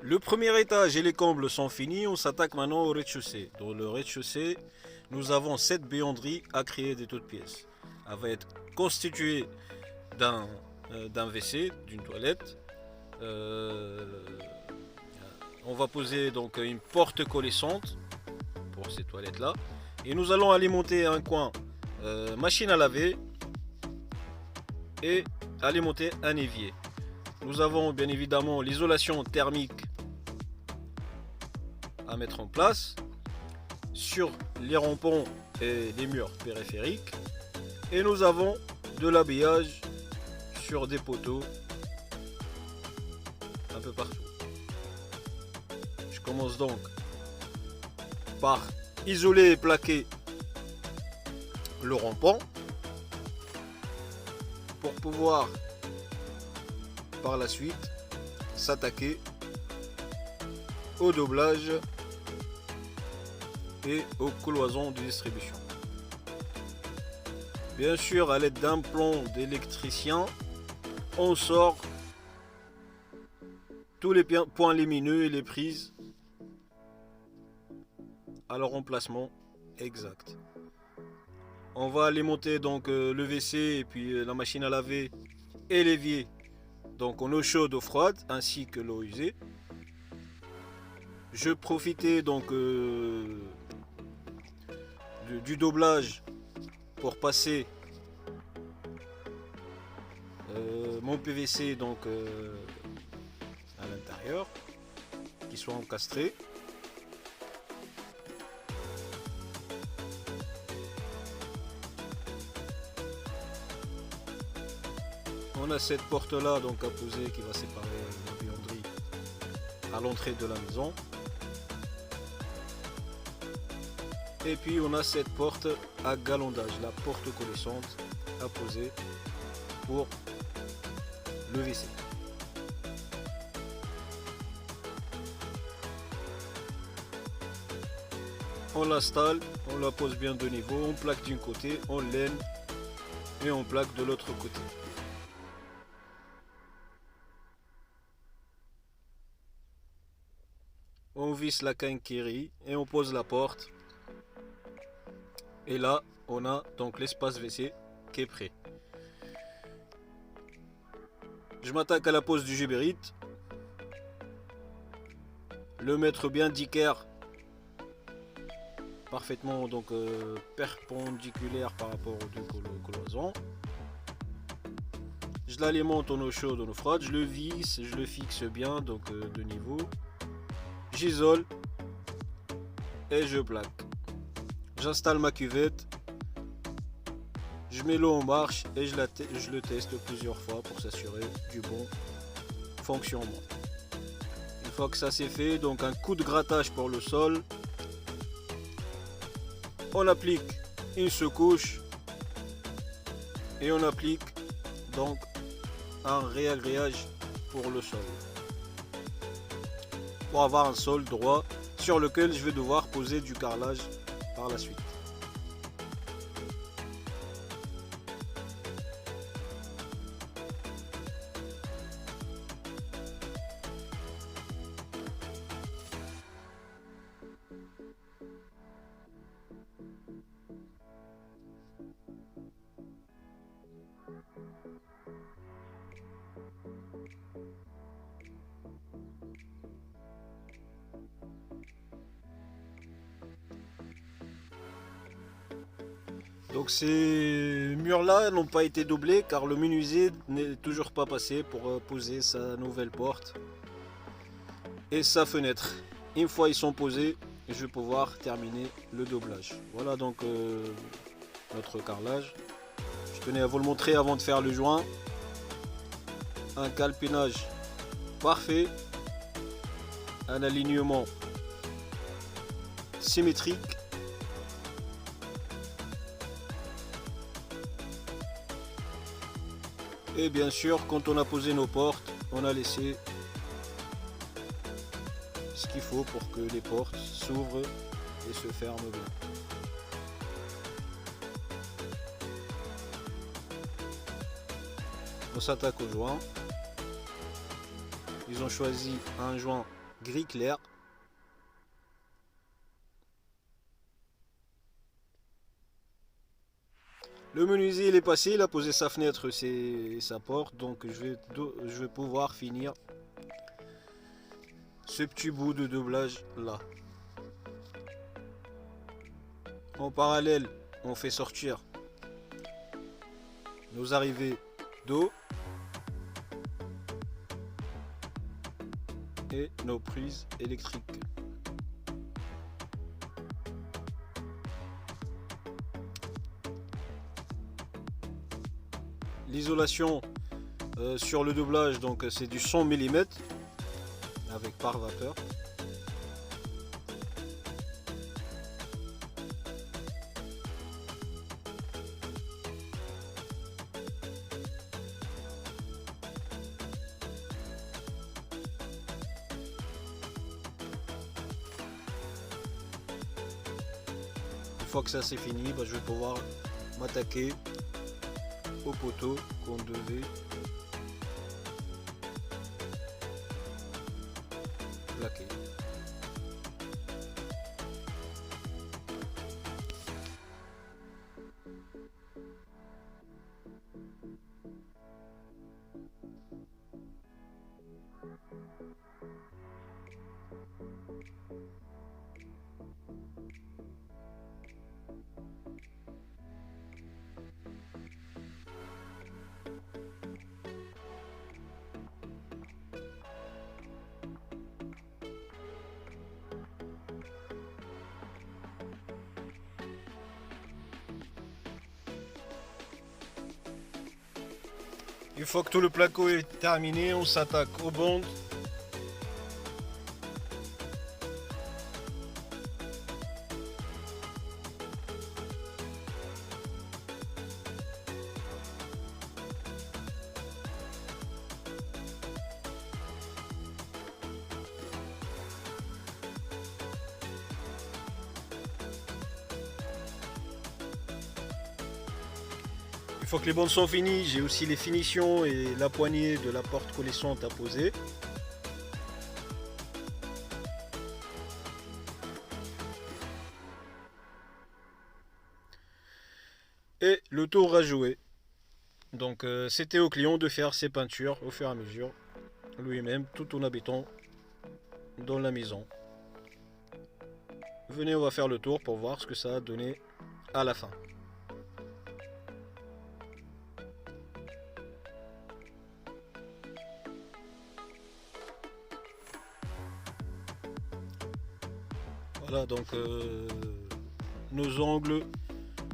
Le premier étage et les combles sont finis, on s'attaque maintenant au rez-de-chaussée. Dans le rez-de-chaussée, nous avons 7 buanderies à créer de toutes pièces. Elle va être constituée d'un d'un WC, d'une toilette. Euh, on va poser donc une porte collissante pour ces toilettes-là. Et nous allons alimenter un coin machine à laver et alimenter un évier. Nous avons bien évidemment l'isolation thermique à mettre en place sur les rampons et les murs périphériques. Et nous avons de l'habillage sur des poteaux un peu partout. Je commence donc par isoler et plaquer le rampant pour pouvoir par la suite s'attaquer au doublage et aux cloisons de distribution. Bien sûr, à l'aide d'un plan d'électricien, on sort tous les points lumineux et les prises à leur emplacement exact. On va alimenter donc le WC et puis la machine à laver et l'évier donc en eau chaude, eau froide ainsi que l'eau usée. Je profitais donc du doublage pour passer mon PVC donc à l'intérieur qui soit encastré. On a cette porte là donc à poser qui va séparer la buanderie à l'entrée de la maison. Et puis on a cette porte à galandage, la porte collissante à poser pour le WC. On l'installe, on la pose bien de niveau, on plaque d'un côté, on laine et on plaque de l'autre côté. On visse la quincaillerie et on pose la porte. Et là, on a donc l'espace WC qui est prêt. Je m'attaque à la pose du gibérite. Le mettre bien d'équerre, parfaitement donc perpendiculaire par rapport aux deux cloisons. Je l'alimente en eau chaude, en eau froide. Je le visse, je le fixe bien donc de niveau. J'isole et je plaque. J'installe ma cuvette, je mets l'eau en marche et je le teste plusieurs fois pour s'assurer du bon fonctionnement. Une fois que ça c'est fait, donc un coup de grattage pour le sol. On applique une secouche et on applique donc un réagréage pour le sol. Pour avoir un sol droit sur lequel je vais devoir poser du carrelage par la suite. Donc ces murs-là n'ont pas été doublés car le menuisier n'est toujours pas passé pour poser sa nouvelle porte et sa fenêtre. Une fois ils sont posés, je vais pouvoir terminer le doublage. Voilà donc notre carrelage. Je tenais à vous le montrer avant de faire le joint. Un calpinage parfait, un alignement symétrique. Et bien sûr, quand on a posé nos portes, on a laissé ce qu'il faut pour que les portes s'ouvrent et se ferment bien. On s'attaque au joint. Ils ont choisi un joint gris clair. Le menuisier il est passé, il a posé sa fenêtre et sa porte, donc je vais pouvoir finir ce petit bout de doublage là. En parallèle, on fait sortir nos arrivées d'eau et nos prises électriques. L'isolation sur le doublage, donc c'est du 100 mm avec par vapeur. Une fois que ça c'est fini, je vais pouvoir m'attaquer au poteau qu'on devait plaquer. Une fois que tout le placo est terminé, on s'attaque aux bandes. Une fois que les bandes sont finies, j'ai aussi les finitions et la poignée de la porte coulissante à poser. Et le tour à jouer. Donc c'était au client de faire ses peintures au fur et à mesure, lui-même, tout en habitant dans la maison. Venez, on va faire le tour pour voir ce que ça a donné à la fin. Voilà, donc nos angles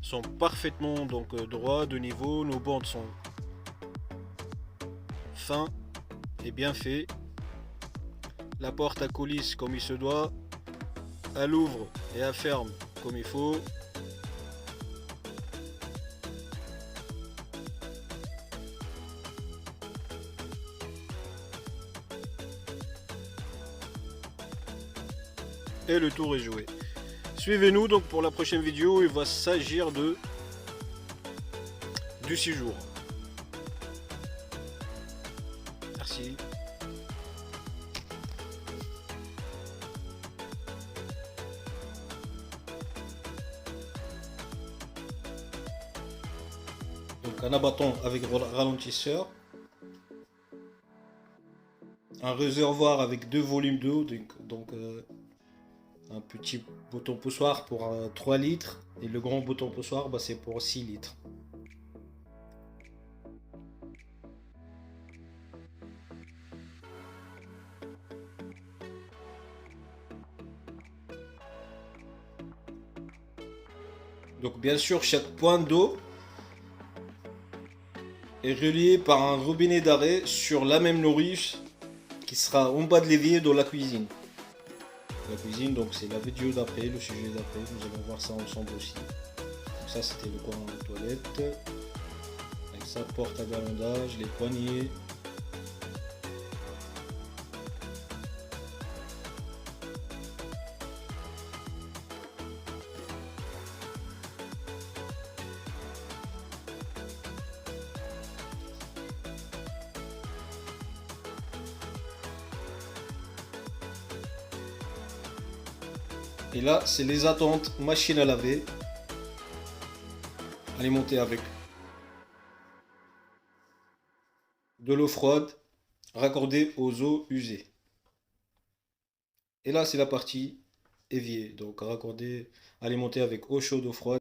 sont parfaitement droits, de niveau, nos bandes sont fins et bien faits. La porte à coulisse comme il se doit, elle ouvre et elle ferme comme il faut. Et le tour est joué. Suivez-nous donc pour la prochaine vidéo, il va s'agir du séjour. Merci. Donc un abattant avec ralentisseur. Un réservoir avec 2 volumes d'eau, donc un petit bouton poussoir pour 3 litres et le grand bouton poussoir c'est pour 6 litres. Donc bien sûr chaque point d'eau est relié par un robinet d'arrêt sur la même nourrice qui sera en bas de l'évier dans la cuisine. La cuisine, donc c'est la vidéo d'après, le sujet d'après, nous allons voir ça ensemble aussi. Donc ça c'était le coin toilette, avec sa porte à galandage, les poignées. Et là, c'est les attentes machine à laver, alimentée avec de l'eau froide, raccordée aux eaux usées. Et là, c'est la partie évier, donc raccordée, alimentée avec eau chaude, eau froide.